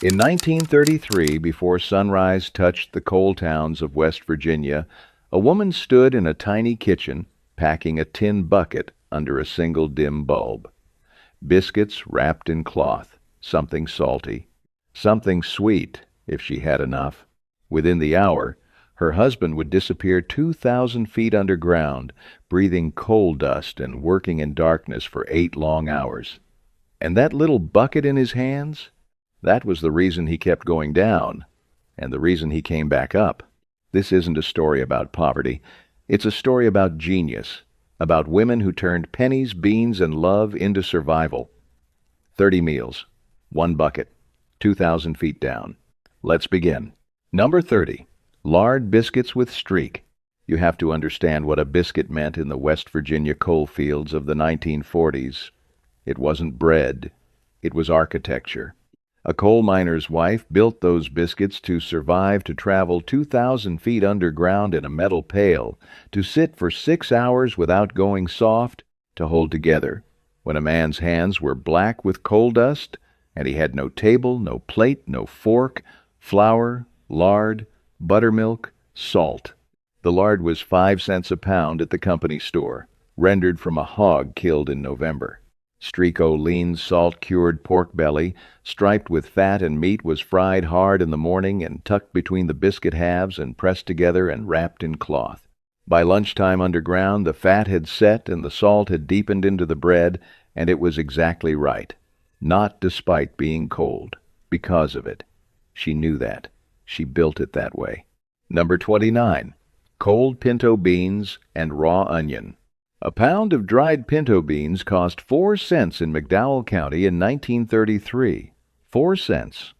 In 1933, before sunrise touched the coal towns of West Virginia, a woman stood in a tiny kitchen packing a tin bucket under a single dim bulb. Biscuits wrapped in cloth, something salty, something sweet, if she had enough. Within the hour, her husband would disappear 2,000 feet underground, breathing coal dust and working in darkness for 8 long hours. And that little bucket in his hands? That was the reason he kept going down, and the reason he came back up. This isn't a story about poverty. It's a story about genius, about women who turned pennies, beans, and love into survival. 30 meals, one bucket, 2,000 feet down. Let's begin. Number 30. Lard biscuits with streak. You have to understand what a biscuit meant in the West Virginia coal fields of the 1940s. It wasn't bread. It was architecture. A coal miner's wife built those biscuits to survive, to travel 2,000 feet underground in a metal pail, to sit for 6 hours without going soft, to hold together. When a man's hands were black with coal dust, and he had no table, no plate, no fork, flour, lard, buttermilk, salt. The lard was 5 cents a pound at the company store, rendered from a hog killed in November. Streak-o lean, salt-cured pork belly, striped with fat and meat, was fried hard in the morning and tucked between the biscuit halves and pressed together and wrapped in cloth. By lunchtime underground, the fat had set and the salt had deepened into the bread, and it was exactly right. Not despite being cold, because of it. She knew that. She built it that way. Number 29. Cold pinto beans and raw onion. A pound of dried pinto beans cost 4 cents in McDowell County in 1933. 4 cents.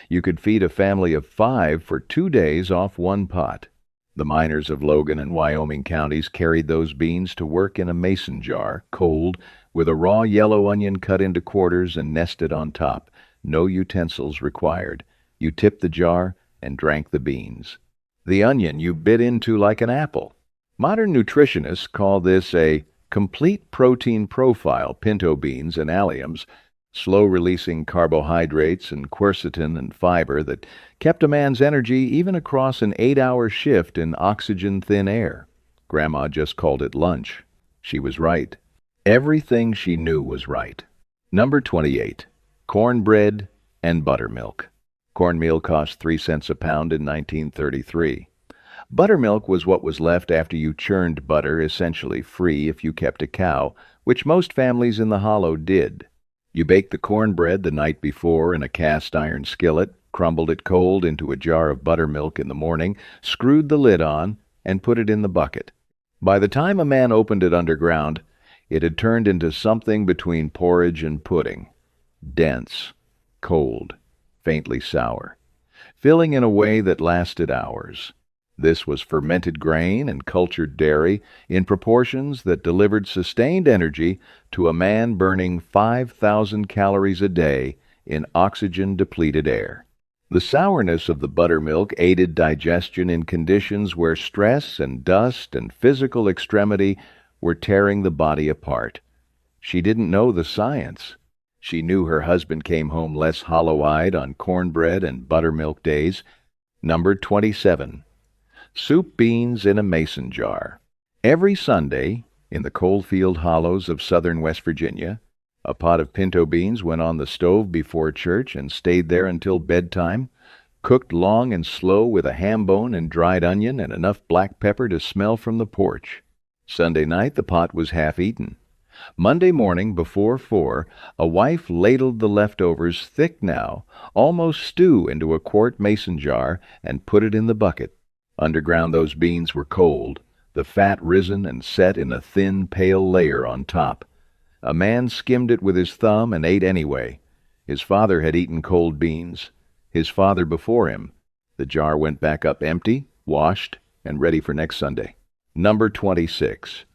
You could feed a family of 5 for 2 days off one pot. The miners of Logan and Wyoming counties carried those beans to work in a mason jar, cold, with a raw yellow onion cut into quarters and nested on top. No utensils required. You tipped the jar and drank the beans. The onion you bit into like an apple. Modern nutritionists call this a complete protein profile, pinto beans and alliums, slow-releasing carbohydrates and quercetin and fiber that kept a man's energy even across an 8-hour shift in oxygen-thin air. Grandma just called it lunch. She was right. Everything she knew was right. Number 28. Cornbread and buttermilk. Cornmeal cost 3 cents a pound in 1933. Buttermilk was what was left after you churned butter, essentially free if you kept a cow, which most families in the Hollow did. You baked the cornbread the night before in a cast-iron skillet, crumbled it cold into a jar of buttermilk in the morning, screwed the lid on, and put it in the bucket. By the time a man opened it underground, it had turned into something between porridge and pudding. Dense, cold, faintly sour, filling in a way that lasted hours. This was fermented grain and cultured dairy in proportions that delivered sustained energy to a man burning 5,000 calories a day in oxygen-depleted air. The sourness of the buttermilk aided digestion in conditions where stress and dust and physical extremity were tearing the body apart. She didn't know the science. She knew her husband came home less hollow-eyed on cornbread and buttermilk days. Number 27. Soup beans in a mason jar. Every Sunday, in the coalfield hollows of southern West Virginia, a pot of pinto beans went on the stove before church and stayed there until bedtime, cooked long and slow with a ham bone and dried onion and enough black pepper to smell from the porch. Sunday night the pot was half eaten. Monday morning before 4, a wife ladled the leftovers, thick now, almost stew, into a quart mason jar and put it in the bucket. Underground those beans were cold, the fat risen and set in a thin, pale layer on top. A man skimmed it with his thumb and ate anyway. His father had eaten cold beans. His father before him. The jar went back up empty, washed, and ready for next Sunday. Number 26.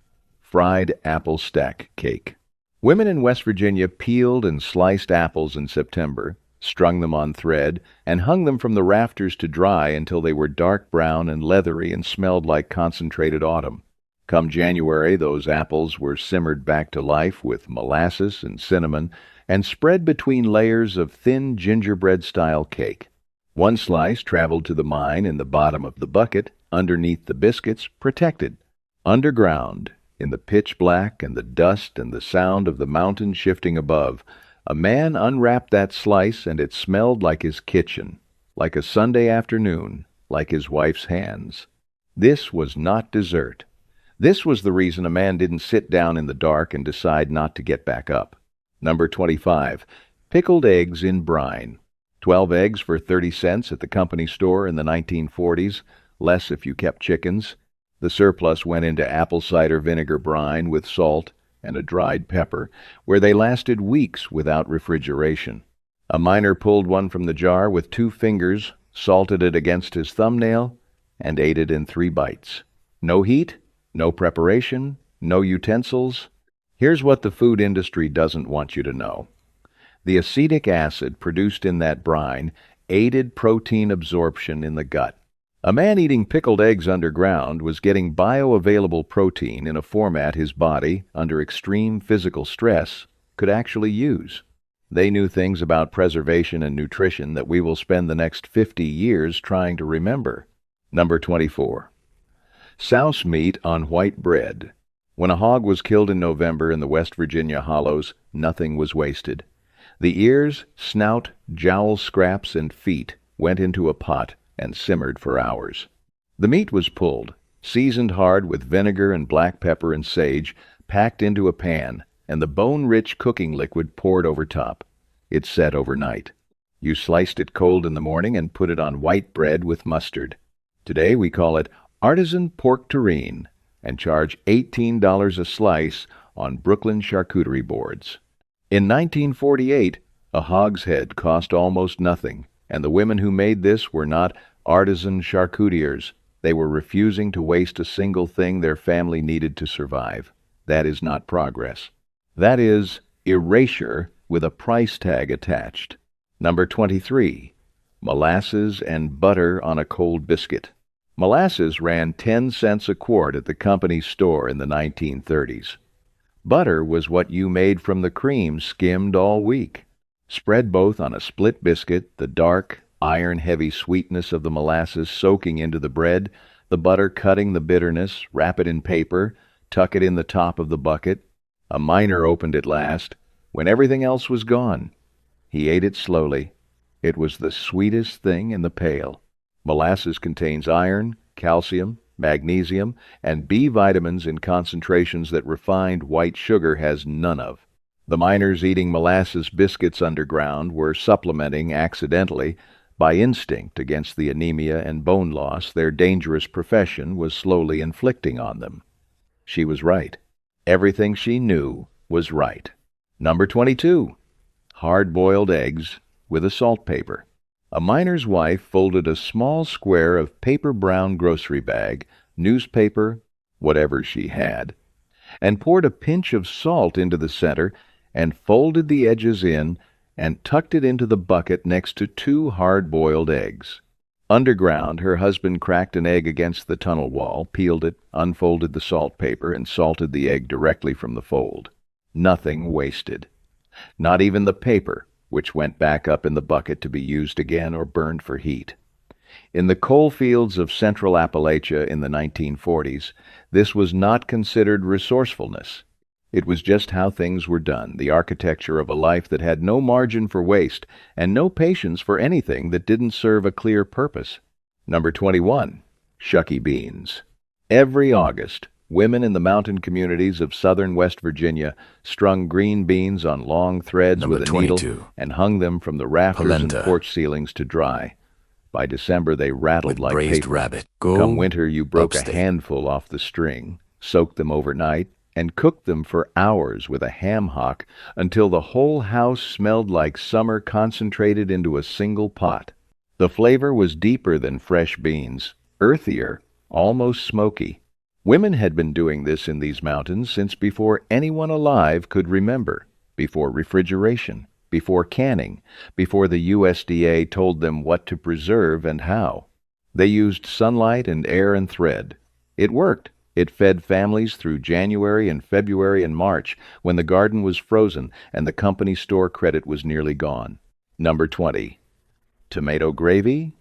Fried apple stack cake. Women in West Virginia peeled and sliced apples in September, strung them on thread, and hung them from the rafters to dry until they were dark brown and leathery and smelled like concentrated autumn. Come January, those apples were simmered back to life with molasses and cinnamon and spread between layers of thin gingerbread-style cake. One slice traveled to the mine in the bottom of the bucket, underneath the biscuits, protected. Underground, in the pitch black and the dust and the sound of the mountain shifting above, a man unwrapped that slice and it smelled like his kitchen, like a Sunday afternoon, like his wife's hands. This was not dessert. This was the reason a man didn't sit down in the dark and decide not to get back up. Number 25. Pickled eggs in brine. 12 eggs for 30 cents at the company store in the 1940s, less if you kept chickens. The surplus went into apple cider vinegar brine with salt and a dried pepper, where they lasted weeks without refrigeration. A miner pulled one from the jar with 2 fingers, salted it against his thumbnail, and ate it in 3 bites. No heat, no preparation, no utensils. Here's what the food industry doesn't want you to know. The acetic acid produced in that brine aided protein absorption in the gut. A man eating pickled eggs underground was getting bioavailable protein in a format his body, under extreme physical stress, could actually use. They knew things about preservation and nutrition that we will spend the next 50 years trying to remember. Number 24. Souse meat on white bread. When a hog was killed in November in the West Virginia hollows, nothing was wasted. The ears, snout, jowl scraps, and feet went into a pot and simmered for hours. The meat was pulled, seasoned hard with vinegar and black pepper and sage, packed into a pan, and the bone-rich cooking liquid poured over top. It set overnight. You sliced it cold in the morning and put it on white bread with mustard. Today we call it artisan pork terrine and charge $18 a slice on Brooklyn charcuterie boards. In 1948, a hogshead cost almost nothing, and the women who made this were not artisan charcutiers. They were refusing to waste a single thing their family needed to survive. That is not progress. That is erasure with a price tag attached. Number 23. Molasses and butter on a cold biscuit. Molasses ran 10 cents a quart at the company store in the 1930s. Butter was what you made from the cream skimmed all week. Spread both on a split biscuit, the dark, iron-heavy sweetness of the molasses soaking into the bread, the butter cutting the bitterness, wrap it in paper, tuck it in the top of the bucket. A miner opened it last, when everything else was gone. He ate it slowly. It was the sweetest thing in the pail. Molasses contains iron, calcium, magnesium, and B vitamins in concentrations that refined white sugar has none of. The miners eating molasses biscuits underground were supplementing accidentally, by instinct, against the anemia and bone loss their dangerous profession was slowly inflicting on them. She was right. Everything she knew was right. Number 22. Hard-boiled eggs with a saltpaper. A miner's wife folded a small square of paper-brown grocery bag, newspaper, whatever she had, and poured a pinch of salt into the center and folded the edges in and tucked it into the bucket next to 2 hard-boiled eggs. Underground, her husband cracked an egg against the tunnel wall, peeled it, unfolded the salt paper, and salted the egg directly from the fold. Nothing wasted. Not even the paper, which went back up in the bucket to be used again or burned for heat. In the coal fields of central Appalachia in the 1940s, this was not considered resourcefulness. It was just how things were done, the architecture of a life that had no margin for waste and no patience for anything that didn't serve a clear purpose. Number 21. Shucky beans. Every August, women in the mountain communities of southern West Virginia strung green beans on long threads Number with a 22. needle and hung them from the rafters Polenta. and porch ceilings to dry. By December, they rattled With like braised paper. rabbit. Come winter, you broke upstate. a handful off the string, soaked them overnight, and cooked them for hours with a ham hock until the whole house smelled like summer concentrated into a single pot. The flavor was deeper than fresh beans, earthier, almost smoky. Women had been doing this in these mountains since before anyone alive could remember, before refrigeration, before canning, before the USDA told them what to preserve and how. They used sunlight and air and thread. It worked. It fed families through January and February and March when the garden was frozen and the company store credit was nearly gone. Number 20. Tomato gravy,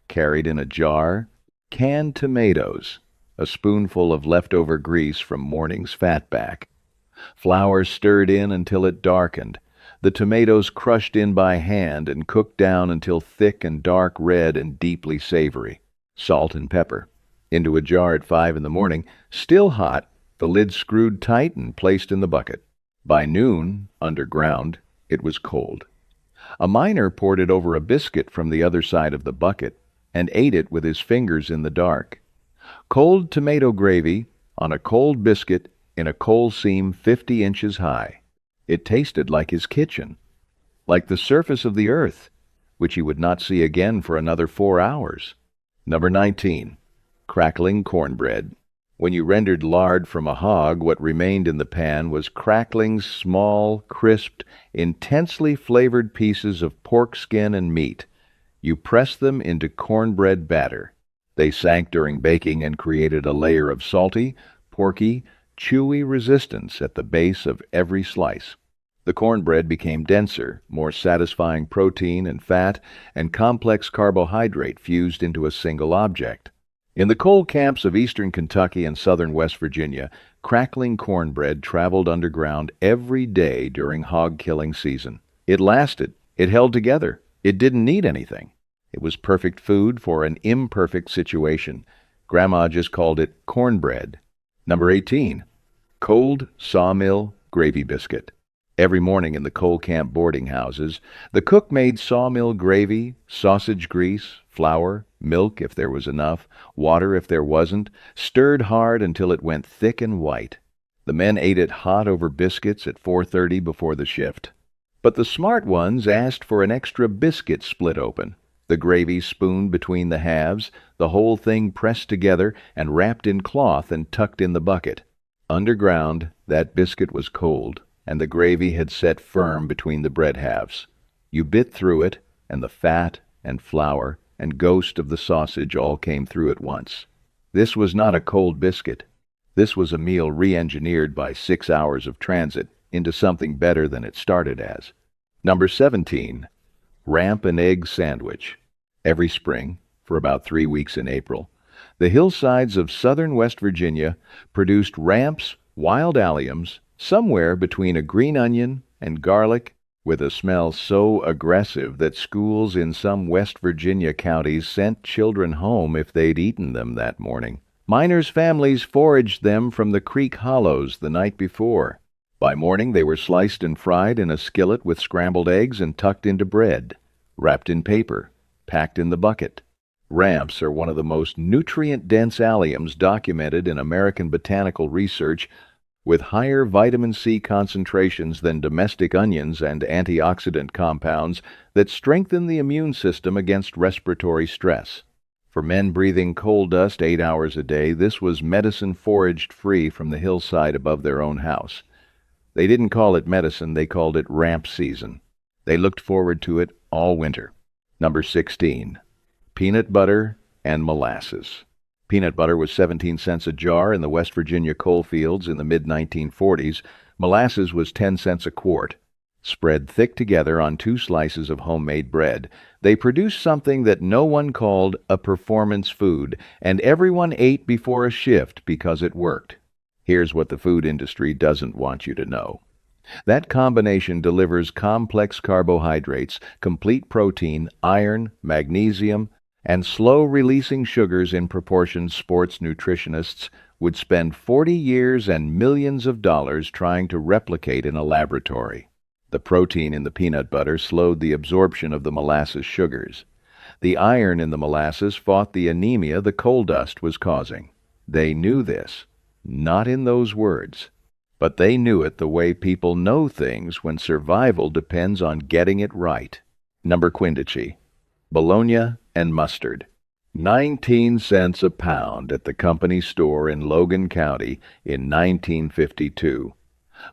carried in a jar, canned tomatoes, a spoonful of leftover grease from morning's fatback. Flour stirred in until it darkened, the tomatoes crushed in by hand and cooked down until thick and dark red and deeply savory. Salt and pepper. Into a jar at 5 in the morning, still hot, the lid screwed tight and placed in the bucket. By noon, underground, it was cold. A miner poured it over a biscuit from the other side of the bucket and ate it with his fingers in the dark. Cold tomato gravy on a cold biscuit in a coal seam 50 inches high. It tasted like his kitchen, like the surface of the earth, which he would not see again for another 4 hours. Number 19. Crackling cornbread. When you rendered lard from a hog, what remained in the pan was crackling, small, crisped, intensely flavored pieces of pork skin and meat. You pressed them into cornbread batter. They sank during baking and created a layer of salty, porky, chewy resistance at the base of every slice. The cornbread became denser, more satisfying protein and fat and complex carbohydrate fused into a single object. In the coal camps of eastern Kentucky and southern West Virginia, crackling cornbread traveled underground every day during hog-killing season. It lasted. It held together. It didn't need anything. It was perfect food for an imperfect situation. Grandma just called it cornbread. Number 18. Cold sawmill gravy biscuit. Every morning in the coal camp boarding houses, the cook made sawmill gravy, sausage grease, flour, milk if there was enough, water if there wasn't, stirred hard until it went thick and white. The men ate it hot over biscuits at 4:30 before the shift. But the smart ones asked for an extra biscuit split open, the gravy spooned between the halves, the whole thing pressed together and wrapped in cloth and tucked in the bucket. Underground, that biscuit was cold, and the gravy had set firm between the bread halves. You bit through it, and the fat and flour and ghost of the sausage all came through at once. This was not a cold biscuit. This was a meal re-engineered by 6 hours of transit into something better than it started as. Number 17. Ramp and egg sandwich. Every spring, for about 3 weeks in April, the hillsides of southern West Virginia produced ramps, wild alliums, somewhere between a green onion and garlic, with a smell so aggressive that schools in some West Virginia counties sent children home if they'd eaten them that morning. Miners' families foraged them from the creek hollows the night before. By morning they were sliced and fried in a skillet with scrambled eggs and tucked into bread, wrapped in paper, packed in the bucket. Ramps are one of the most nutrient-dense alliums documented in American botanical research, with higher vitamin C concentrations than domestic onions and antioxidant compounds that strengthen the immune system against respiratory stress. For men breathing coal dust 8 hours a day, this was medicine foraged free from the hillside above their own house. They didn't call it medicine, they called it ramp season. They looked forward to it all winter. Number 16. Peanut butter and molasses. Peanut butter was 17 cents a jar in the West Virginia coal fields in the mid-1940s. Molasses was 10 cents a quart. Spread thick together on 2 slices of homemade bread, they produced something that no one called a performance food, and everyone ate before a shift because it worked. Here's what the food industry doesn't want you to know. That combination delivers complex carbohydrates, complete protein, iron, magnesium, and slow-releasing sugars in proportions sports nutritionists would spend 40 years and millions of dollars trying to replicate in a laboratory. The protein in the peanut butter slowed the absorption of the molasses sugars. The iron in the molasses fought the anemia the coal dust was causing. They knew this, not in those words, but they knew it the way people know things when survival depends on getting it right. Number quindici. Bologna and mustard. 19 cents a pound at the company store in Logan County in 1952.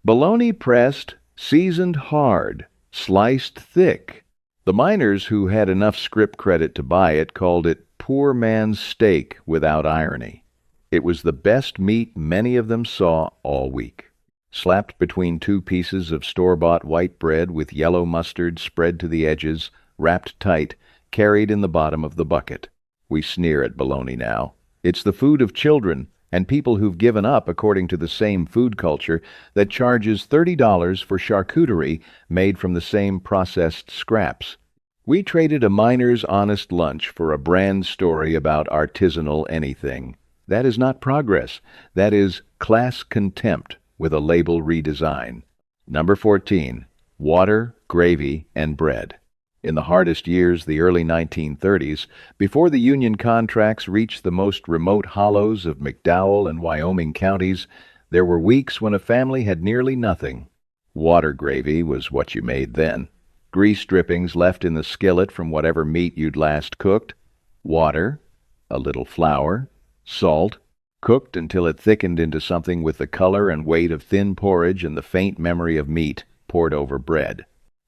Bologna pressed, seasoned hard, sliced thick. The miners who had enough script credit to buy it called it poor man's steak without irony. It was the best meat many of them saw all week. Slapped between two pieces of store-bought white bread with yellow mustard spread to the edges, wrapped tight, carried in the bottom of the bucket. We sneer at bologna now. It's the food of children and people who've given up according to the same food culture that charges $30 for charcuterie made from the same processed scraps. We traded a miner's honest lunch for a brand story about artisanal anything. That is not progress. That is class contempt with a label redesign. Number 14. Water, gravy, and bread. In the hardest years, the early 1930s, before the Union contracts reached the most remote hollows of McDowell and Wyoming counties, there were weeks when a family had nearly nothing. Water gravy was what you made then. Grease drippings left in the skillet from whatever meat you'd last cooked. Water, a little flour, salt, cooked until it thickened into something with the color and weight of thin porridge and the faint memory of meat poured over bread.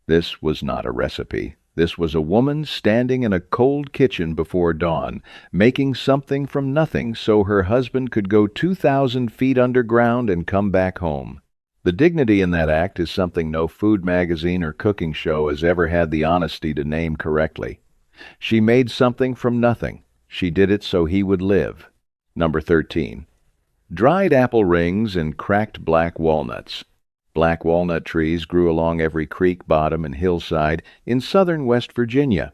This was not a recipe. This was a woman standing in a cold kitchen before dawn, making something from nothing so her husband could go 2,000 feet underground and come back home. The dignity in that act is something no food magazine or cooking show has ever had the honesty to name correctly. She made something from nothing. She did it so he would live. Number 13. Dried apple rings and cracked black walnuts. Black walnut trees grew along every creek bottom and hillside in southern West Virginia.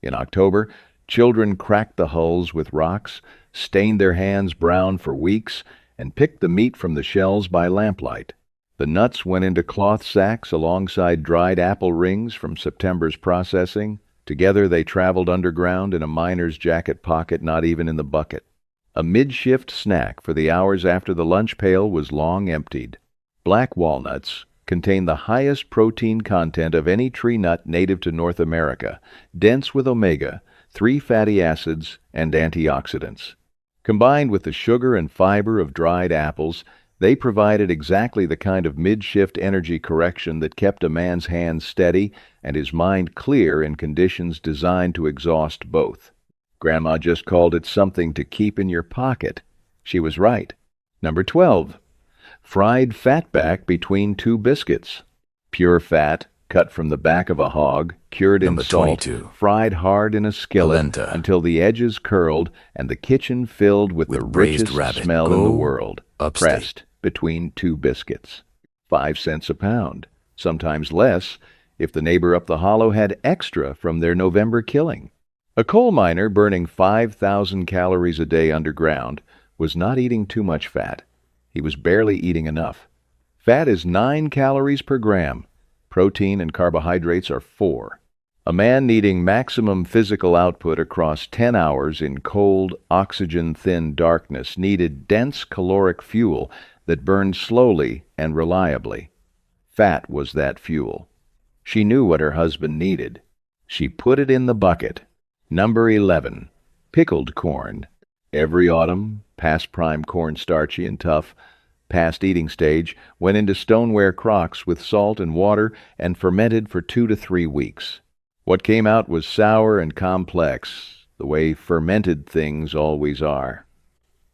In October, children cracked the hulls with rocks, stained their hands brown for weeks, and picked the meat from the shells by lamplight. The nuts went into cloth sacks alongside dried apple rings from September's processing. Together they traveled underground in a miner's jacket pocket not even in the bucket. A mid-shift snack for the hours after the lunch pail was long emptied. Black walnuts contain the highest protein content of any tree nut native to North America, dense with omega-3 fatty acids and antioxidants. Combined with the sugar and fiber of dried apples, they provided exactly the kind of mid-shift energy correction that kept a man's hands steady and his mind clear in conditions designed to exhaust both. Grandma just called it something to keep in your pocket. She was right. Number 12. Fried fatback between two biscuits. Pure fat, cut from the back of a hog, cured in salt, 22. fried hard in a skillet Polenta. until the edges curled and the kitchen filled with the braised richest rabbit. smell in Go the world. upstate. Pressed between two biscuits. 5 cents a pound, sometimes less if the neighbor up the hollow had extra from their November killing. A coal miner burning 5,000 calories a day underground was not eating too much fat. He was barely eating enough. Fat is 9 calories per gram. Protein and carbohydrates are 4. A man needing maximum physical output across 10 hours in cold, oxygen-thin darkness needed dense caloric fuel that burned slowly and reliably. Fat was that fuel. She knew what her husband needed. She put it in the bucket. Number 11. Pickled corn. Every autumn, past prime corn starchy and tough, past eating stage, went into stoneware crocks with salt and water and fermented for 2 to 3 weeks. What came out was sour and complex, the way fermented things always are.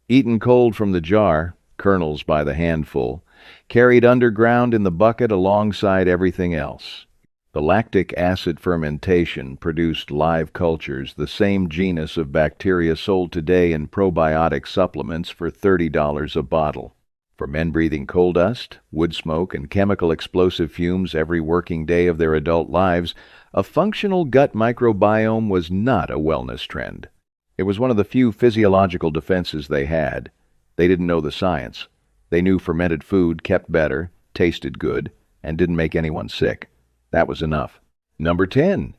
Eaten cold from the jar, kernels by the handful, carried underground in the bucket alongside everything else. The lactic acid fermentation produced live cultures, the same genus of bacteria sold today in probiotic supplements for $30 a bottle. For men breathing coal dust, wood smoke, and chemical explosive fumes every working day of their adult lives, a functional gut microbiome was not a wellness trend. It was one of the few physiological defenses they had. They didn't know the science. They knew fermented food kept better, tasted good, and didn't make anyone sick. That was enough. Number 10.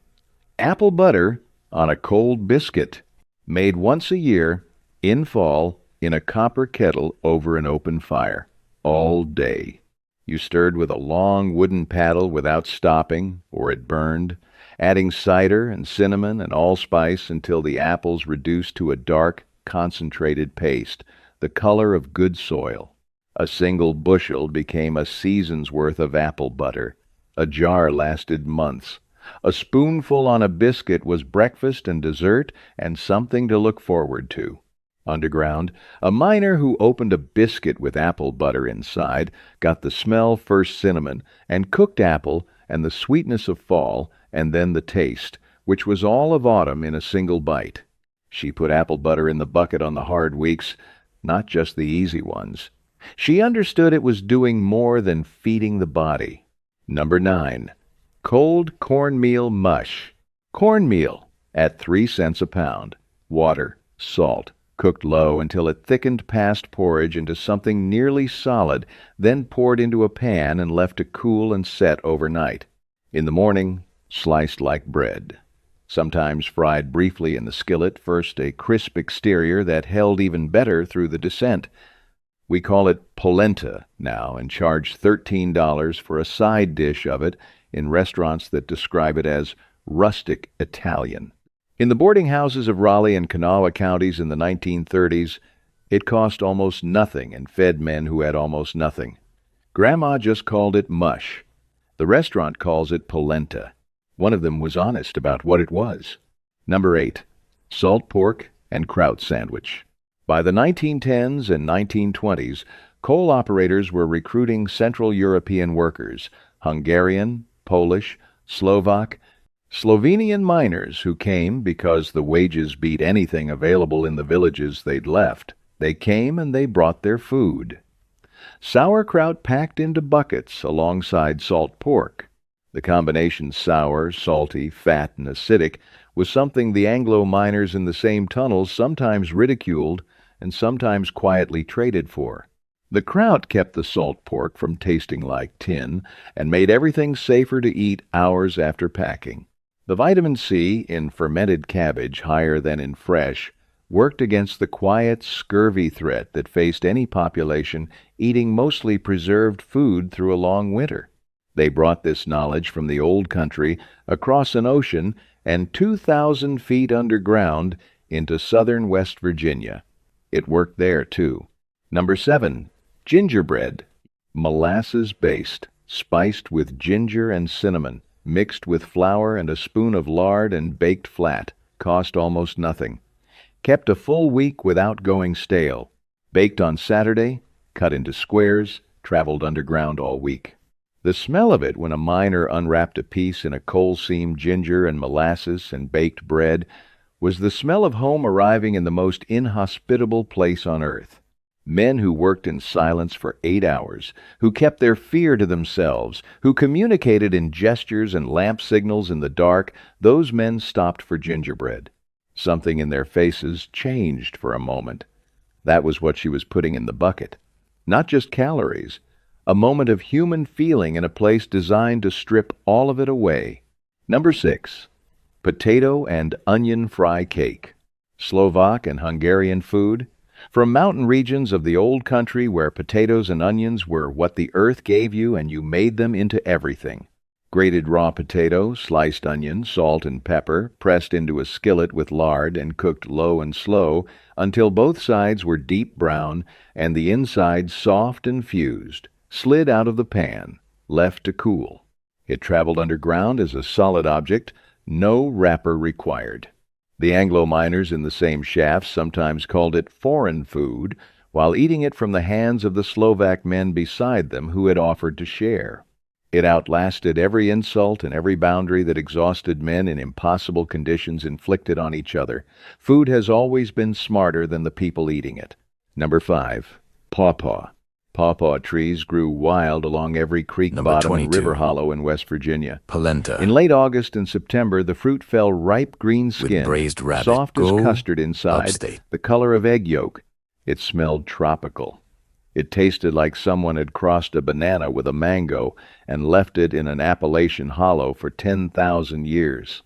Apple butter on a cold biscuit. Made once a year, in fall, in a copper kettle over an open fire. All day. You stirred with a long wooden paddle without stopping, or it burned, adding cider and cinnamon and allspice until the apples reduced to a dark, concentrated paste, the color of good soil. A single bushel became a season's worth of apple butter. A jar lasted months. A spoonful on a biscuit was breakfast and dessert and something to look forward to. Underground, a miner who opened a biscuit with apple butter inside got the smell first cinnamon, and cooked apple, and the sweetness of fall, and then the taste, which was all of autumn in a single bite. She put apple butter in the bucket on the hard weeks, not just the easy ones. She understood it was doing more than feeding the body. Number 9. Cold cornmeal mush. Cornmeal at 3 cents a pound. Water, salt, cooked low until it thickened past porridge into something nearly solid, then poured into a pan and left to cool and set overnight. In the morning, sliced like bread. Sometimes fried briefly in the skillet, first a crisp exterior that held even better through the descent. We call it polenta now and charge $13 for a side dish of it in restaurants that describe it as rustic Italian. In the boarding houses of Raleigh and Kanawha counties in the 1930s, it cost almost nothing and fed men who had almost nothing. Grandma just called it mush. The restaurant calls it polenta. One of them was honest about what it was. Number 8. Salt pork and kraut sandwich. By the 1910s and 1920s, coal operators were recruiting Central European workers, Hungarian, Polish, Slovak, Slovenian miners who came because the wages beat anything available in the villages they'd left. They came and they brought their food. Sauerkraut packed into buckets alongside salt pork. The combination sour, salty, fat, and acidic was something the Anglo miners in the same tunnels sometimes ridiculed and sometimes quietly traded for. The kraut kept the salt pork from tasting like tin and made everything safer to eat hours after packing. The vitamin C in fermented cabbage, higher than in fresh, worked against the quiet scurvy threat that faced any population eating mostly preserved food through a long winter. They brought this knowledge from the old country across an ocean and 2,000 feet underground into southern West Virginia. It worked there, too. Number 7. Gingerbread. Molasses-based, spiced with ginger and cinnamon, mixed with flour and a spoon of lard and baked flat, cost almost nothing. Kept a full week without going stale. Baked on Saturday, cut into squares, traveled underground all week. The smell of it when a miner unwrapped a piece in a coal-seam ginger and molasses and baked bread was the smell of home arriving in the most inhospitable place on earth. Men who worked in silence for 8 hours, who kept their fear to themselves, who communicated in gestures and lamp signals in the dark, those men stopped for gingerbread. Something in their faces changed for a moment. That was what she was putting in the bucket. Not just calories, a moment of human feeling in a place designed to strip all of it away. Number 6. Potato and onion fry cake. Slovak and Hungarian food. From mountain regions of the old country where potatoes and onions were what the earth gave you and you made them into everything. Grated raw potato, sliced onion, salt and pepper, pressed into a skillet with lard and cooked low and slow until both sides were deep brown and the inside soft and fused, slid out of the pan, left to cool. It traveled underground as a solid object, no wrapper required. The Anglo miners in the same shafts sometimes called it foreign food, while eating it from the hands of the Slovak men beside them who had offered to share. It outlasted every insult and every boundary that exhausted men in impossible conditions inflicted on each other. Food has always been smarter than the people eating it. Number 5. Pawpaw. Pawpaw trees grew wild along every creek bottom and river hollow in West Virginia. Polenta. In late August and September, the fruit fell ripe green skin, braised rabbit. soft as custard inside, upstate. the color of egg yolk. It smelled tropical. It tasted like someone had crossed a banana with a mango and left it in an Appalachian hollow for 10,000 years.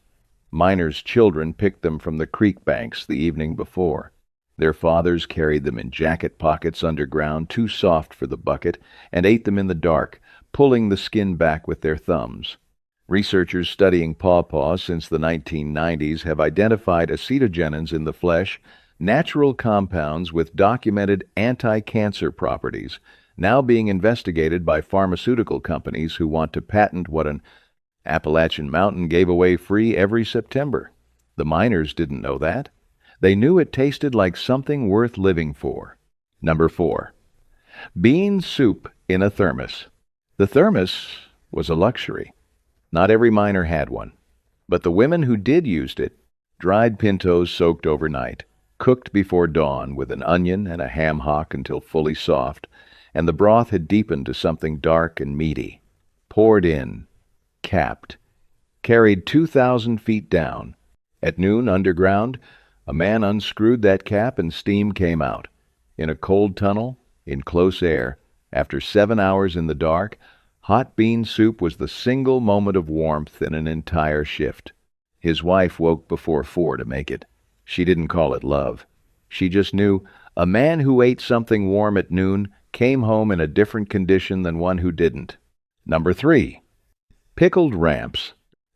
Miners' children picked them from the creek banks the evening before. Their fathers carried them in jacket pockets underground, too soft for the bucket, and ate them in the dark, pulling the skin back with their thumbs. Researchers studying pawpaw since the 1990s have identified acetogenins in the flesh, natural compounds with documented anti-cancer properties, now being investigated by pharmaceutical companies who want to patent what an Appalachian mountain gave away free every September. The miners didn't know that. They knew it tasted like something worth living for. Number 4. Bean soup in a thermos. The thermos was a luxury. Not every miner had one. But the women who did used it, dried pintos soaked overnight, cooked before dawn with an onion and a ham hock until fully soft, and the broth had deepened to something dark and meaty. Poured in, capped, carried 2,000 feet down. At noon, underground, a man unscrewed that cap and steam came out. In a cold tunnel, in close air, after 7 hours in the dark, hot bean soup was the single moment of warmth in an entire shift. His wife woke before 4 to make it. She didn't call it love. She just knew a man who ate something warm at noon came home in a different condition than one who didn't. Number 3. Pickled ramps.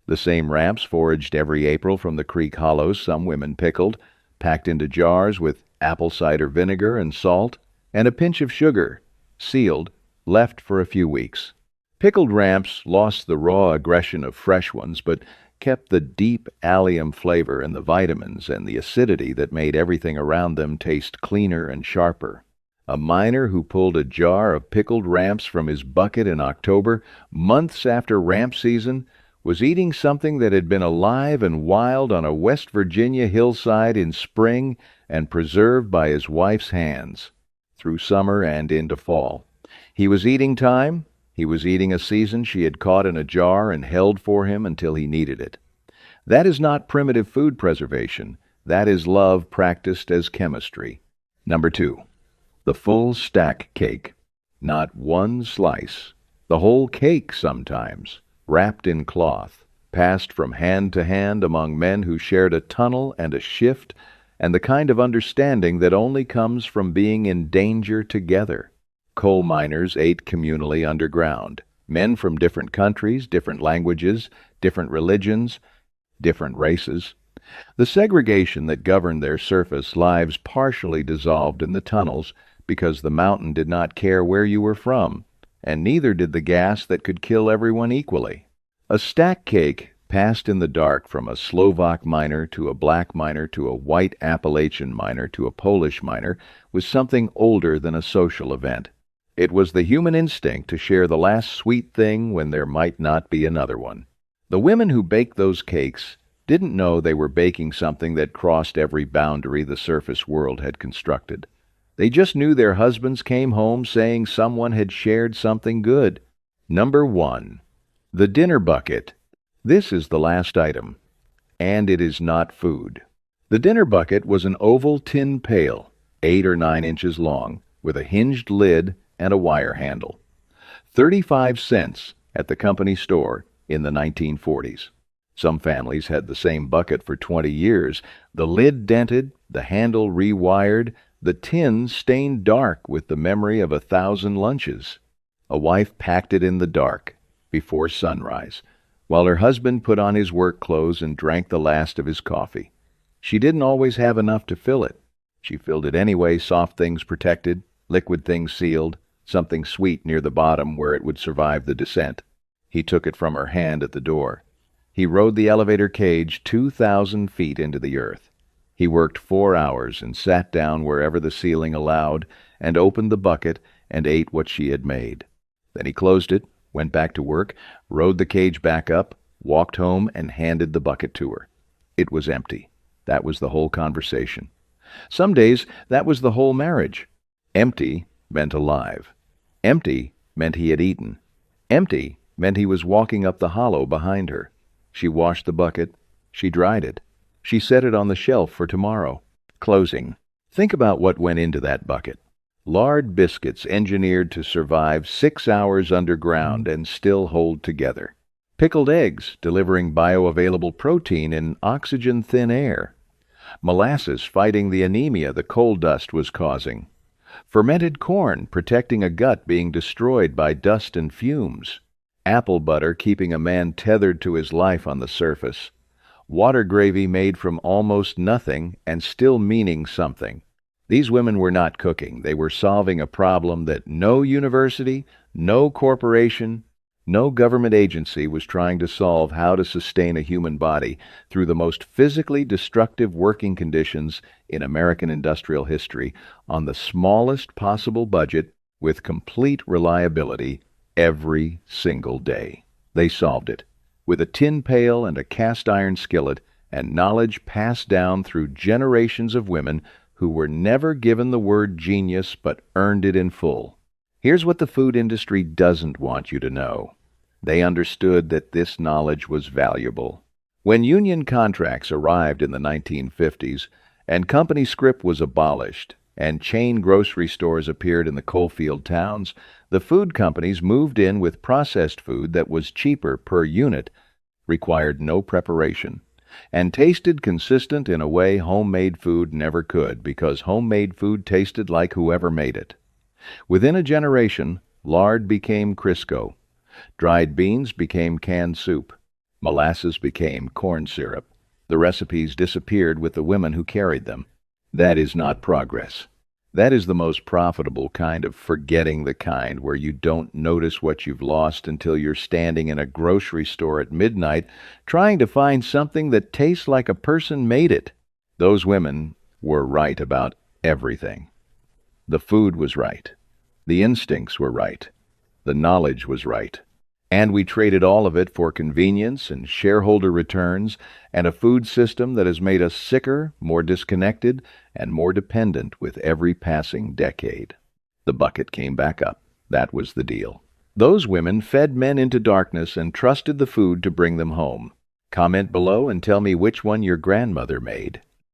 The same ramps foraged every April from the creek hollows some women pickled, packed into jars with apple cider vinegar and salt, and a pinch of sugar, sealed, left for a few weeks. Pickled ramps lost the raw aggression of fresh ones, but kept the deep allium flavor and the vitamins and the acidity that made everything around them taste cleaner and sharper. A miner who pulled a jar of pickled ramps from his bucket in October, months after ramp season, was eating something that had been alive and wild on a West Virginia hillside in spring and preserved by his wife's hands, through summer and into fall. He was eating time. He was eating a season she had caught in a jar and held for him until he needed it. That is not primitive food preservation. That is love practiced as chemistry. Number 2. The full stack cake. Not one slice. The whole cake sometimes, wrapped in cloth, passed from hand to hand among men who shared a tunnel and a shift and the kind of understanding that only comes from being in danger together. Coal miners ate communally underground. Men from different countries, different languages, different religions, different races. The segregation that governed their surface lives partially dissolved in the tunnels because the mountain did not care where you were from, and neither did the gas that could kill everyone equally. A stack cake passed in the dark from a Slovak miner to a black miner to a white Appalachian miner to a Polish miner was something older than a social event. It was the human instinct to share the last sweet thing when there might not be another one. The women who baked those cakes didn't know they were baking something that crossed every boundary the surface world had constructed. They just knew their husbands came home saying someone had shared something good. Number 1. The dinner bucket. This is the last item, and it is not food. The dinner bucket was an oval tin pail, 8 or 9 inches long, with a hinged lid and a wire handle. 35 cents at the company store in the 1940s. Some families had the same bucket for 20 years, the lid dented, the handle rewired, the tin stained dark with the memory of 1,000 lunches. A wife packed it in the dark, before sunrise, while her husband put on his work clothes and drank the last of his coffee. She didn't always have enough to fill it. She filled it anyway, soft things protected, liquid things sealed, something sweet near the bottom where it would survive the descent. He took it from her hand at the door. He rode the elevator cage 2,000 feet into the earth. He worked 4 hours and sat down wherever the ceiling allowed and opened the bucket and ate what she had made. Then he closed it, went back to work, rode the cage back up, walked home, and handed the bucket to her. It was empty. That was the whole conversation. Some days, that was the whole marriage. Empty meant alive. Empty meant he had eaten. Empty meant he was walking up the hollow behind her. She washed the bucket. She dried it. She set it on the shelf for tomorrow. Closing. Think about what went into that bucket. Lard biscuits engineered to survive 6 hours underground and still hold together. Pickled eggs delivering bioavailable protein in oxygen-thin air. Molasses fighting the anemia the coal dust was causing. Fermented corn protecting a gut being destroyed by dust and fumes. Apple butter keeping a man tethered to his life on the surface. Water gravy made from almost nothing and still meaning something. These women were not cooking. They were solving a problem that no university, no corporation, No government agency was trying to solve how to sustain a human body through the most physically destructive working conditions in American industrial history on the smallest possible budget with complete reliability every single day. They solved it with a tin pail and a cast iron skillet and knowledge passed down through generations of women who were never given the word genius but earned it in full. Here's what the food industry doesn't want you to know. They understood that this knowledge was valuable. When union contracts arrived in the 1950s and company script was abolished and chain grocery stores appeared in the coalfield towns, the food companies moved in with processed food that was cheaper per unit, required no preparation, and tasted consistent in a way homemade food never could because homemade food tasted like whoever made it. Within a generation, lard became Crisco. Dried beans became canned soup. Molasses became corn syrup. The recipes disappeared with the women who carried them. That is not progress. That is the most profitable kind of forgetting the kind where you don't notice what you've lost until you're standing in a grocery store at midnight trying to find something that tastes like a person made it. Those women were right about everything. The food was right. The instincts were right. The knowledge was right. And we traded all of it for convenience and shareholder returns and a food system that has made us sicker, more disconnected, and more dependent with every passing decade. The bucket came back up. That was the deal. Those women fed men into darkness and trusted the food to bring them home. Comment below and tell me which one your grandmother made.